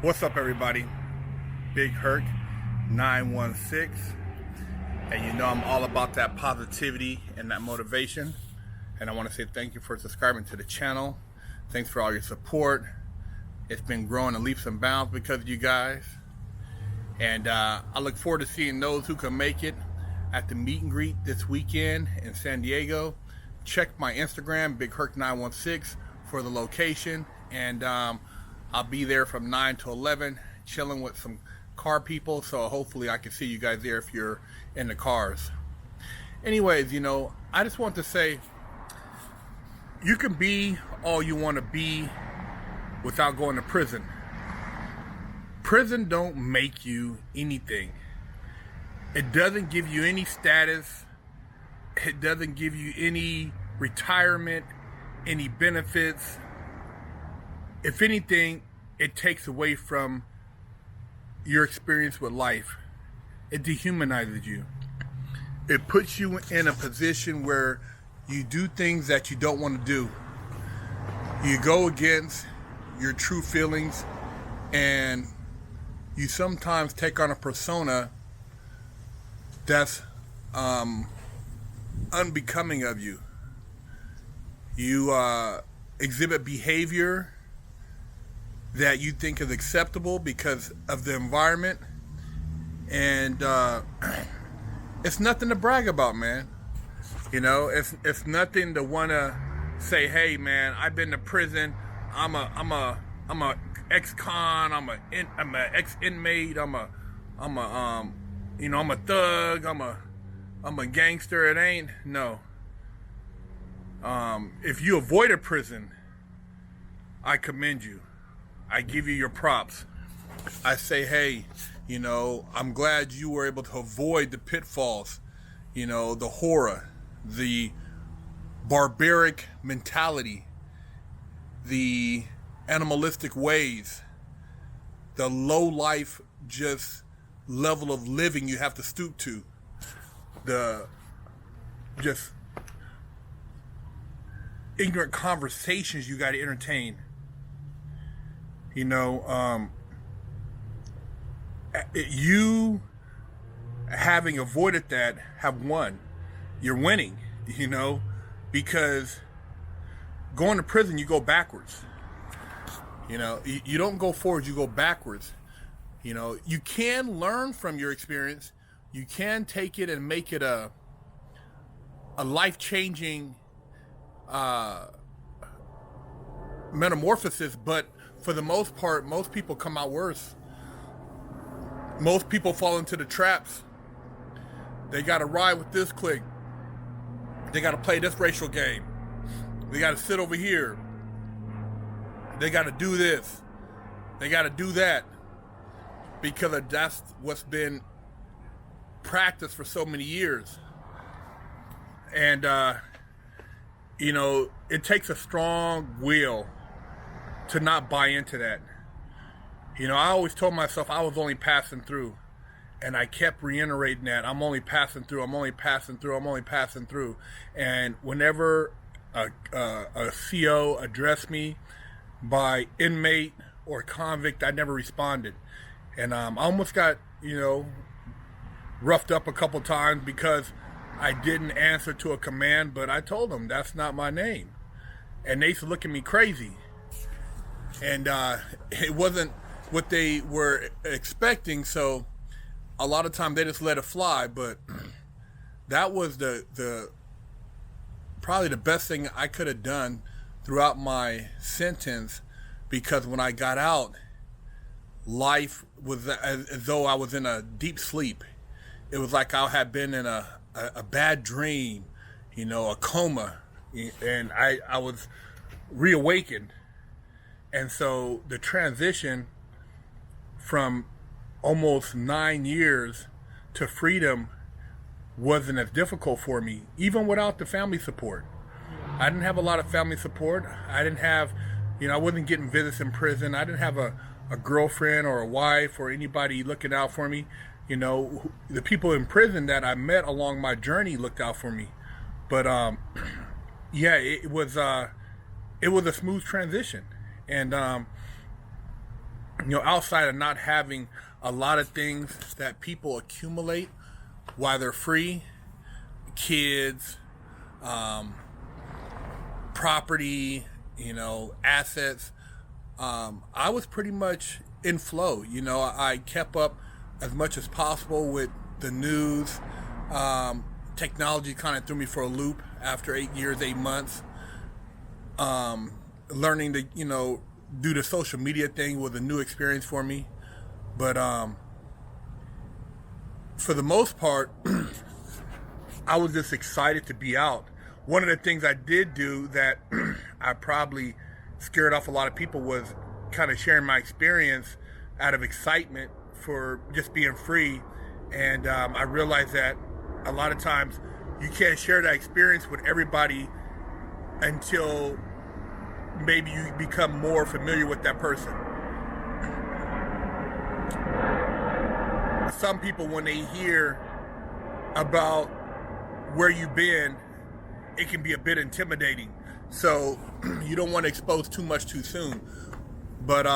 What's up, everybody? Big Herc 916, and you know I'm all about that positivity and that motivation. And I want to say thank you for subscribing to the channel. Thanks for all your support. It's been growing in leaps and bounds because of you guys. And I look forward to seeing those who can make it at the meet and greet this weekend in San Diego. Check my Instagram, Big Herc 916, for the location. And I'll be there from 9 to 11, chilling with some car people. So hopefully I can see you guys there if you're in the cars. Anyways, you know, I just want to say, you can be all you want to be without going to prison. Prison don't make you anything. It doesn't give you any status. It doesn't give you any retirement, any benefits. If anything, it takes away from your experience with life. It dehumanizes you. It puts you in a position where you do things that you don't want to do. You go against your true feelings, and you sometimes take on a persona that's unbecoming of you. You exhibit behavior that you think is acceptable because of the environment, and it's nothing to brag about, man. You know, it's nothing to want to say, hey man, I've been to prison, I'm a ex-con, I'm a ex-inmate, I'm a thug, I'm a gangster. It ain't. No. If you avoided prison, I commend you. I give you your props. I say, hey, you know, I'm glad you were able to avoid the pitfalls, you know, the horror, the barbaric mentality, the animalistic ways, the low life just level of living you have to stoop to, the just ignorant conversations you got to entertain. You know, you having avoided that have won. You're winning, you know, because going to prison, you go backwards. You know, you don't go forward, you go backwards. You know, you can learn from your experience. You can take it and make it a life-changing metamorphosis, but for the most part, most people come out worse. Most people fall into the traps. They got to ride with this clique. They got to play this racial game. They got to sit over here. They got to do this. They got to do that. Because that's what's been practiced for so many years. And, you know, it takes a strong will to not buy into that. You know, I always told myself I was only passing through, and I kept reiterating that I'm only passing through, I'm only passing through, I'm only passing through. And whenever a CO addressed me by inmate or convict, I never responded. And I almost got, you know, roughed up a couple times because I didn't answer to a command, but I told them that's not my name. And they used to look at me crazy. And it wasn't what they were expecting, so a lot of times they just let it fly. But that was the probably the best thing I could have done throughout my sentence, because when I got out, life was as though I was in a deep sleep. It was like I had been in a bad dream, you know, a coma, and I was reawakened. And so the transition from almost 9 years to freedom wasn't as difficult for me, even without the family support. I didn't have a lot of family support. I didn't have, you know, I wasn't getting visits in prison. I didn't have a girlfriend or a wife or anybody looking out for me. You know, the people in prison that I met along my journey looked out for me. But yeah, it was a smooth transition. And outside of not having a lot of things that people accumulate while they're free, kids, property, assets, I was pretty much in flow. I kept up as much as possible with the news. Technology kind of threw me for a loop after 8 years, 8 months. Learning to, do the social media thing was a new experience for me. But for the most part, I was just excited to be out. One of the things I did do that I probably scared off a lot of people was kind of sharing my experience out of excitement for just being free. And I realized that a lot of times you can't share that experience with everybody until maybe you become more familiar with that person. Some people, when they hear about where you've been, it can be a bit intimidating. So you don't want to expose too much too soon. But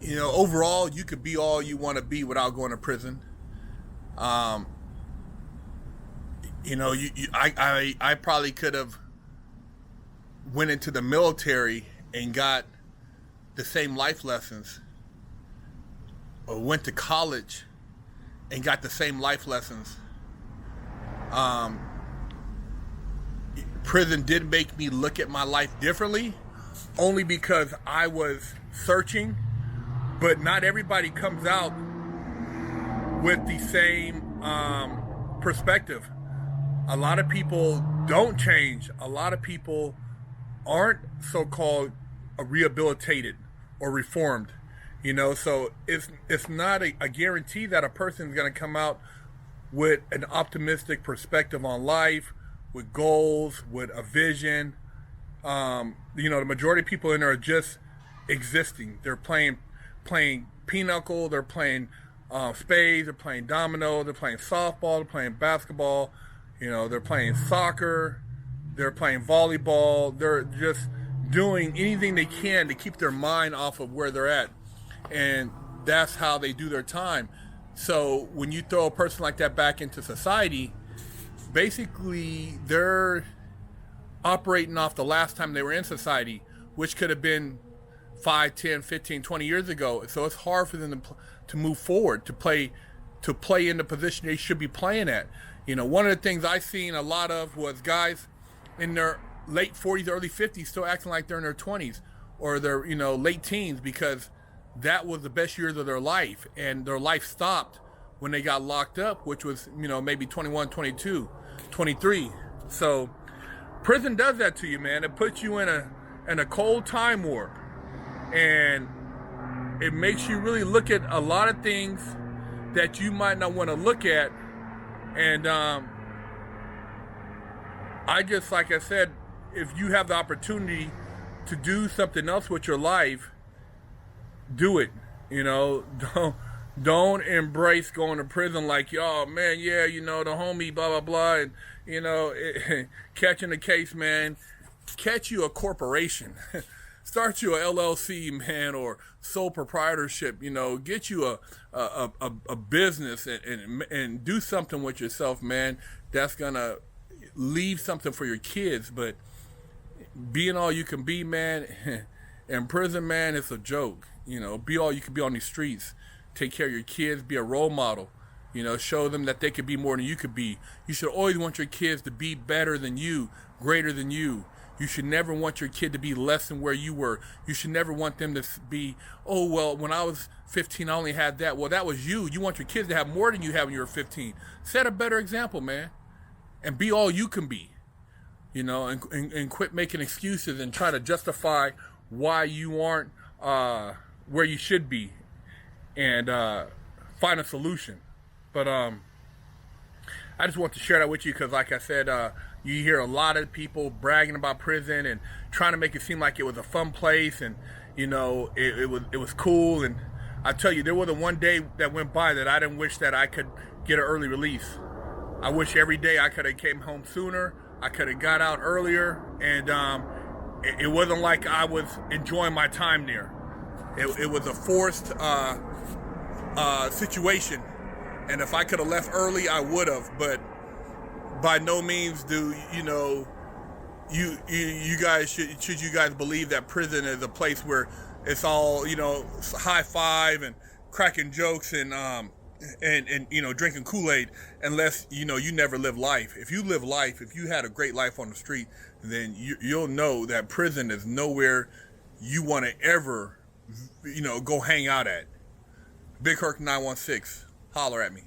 overall, you could be all you want to be without going to prison. I probably could have went into the military and got the same life lessons, or went to college and got the same life lessons. Prison did make me look at my life differently, only because I was searching, but not everybody comes out with the same perspective. A lot of people don't change. A lot of people aren't so-called rehabilitated or reformed, so it's not a guarantee that a person is going to come out with an optimistic perspective on life, with goals, with a vision. The majority of people in there are just existing. They're playing pinochle, they're playing spades, they're playing domino, they're playing softball, they're playing basketball, they're playing soccer, they're playing volleyball. They're just doing anything they can to keep their mind off of where they're at. And that's how they do their time. So when you throw a person like that back into society, basically they're operating off the last time they were in society, which could have been 5, 10, 15, 20 years ago. So it's hard for them to move forward, to play in the position they should be playing at. One of the things I've seen a lot of was guys in their late 40s, early 50s still acting like they're in their 20s or their late teens, because that was the best years of their life, and their life stopped when they got locked up, which was maybe 21, 22, 23. So prison does that to you, man. It puts you in a cold time warp, and it makes you really look at a lot of things that you might not want to look at. And like I said, if you have the opportunity to do something else with your life, do it. Don't embrace going to prison like, oh man, yeah, the homie, blah blah blah, and catching a case, man. Catch you a corporation, start you a LLC, man, or sole proprietorship. Get you a business and do something with yourself, man. That's gonna leave something for your kids. But being all you can be, man, in prison, man, it's a joke. Be all you can be on these streets. Take care of your kids. Be a role model. Show them that they could be more than you could be. You should always want your kids to be better than you, greater than you. You should never want your kid to be less than where you were. You should never want them to be, oh, well, when I was 15, I only had that. Well, that was you. You want your kids to have more than you have when you were 15. Set a better example, man. And be all you can be. And quit making excuses and try to justify why you aren't where you should be, and find a solution. But I just want to share that with you because, like I said, you hear a lot of people bragging about prison and trying to make it seem like it was a fun place, and it was cool. And I tell you, there wasn't one day that went by that I didn't wish that I could get an early release. I wish every day I could have came home sooner. I could have got out earlier, and it wasn't like I was enjoying my time there. It was a forced situation, and if I could have left early, I would have. But by no means do you guys should you guys believe that prison is a place where it's all high five and cracking jokes and drinking Kool-Aid, unless you never live life. If you live life, if you had a great life on the street, then you'll know that prison is nowhere you want to ever go hang out at. Big Herc 916, holler at me.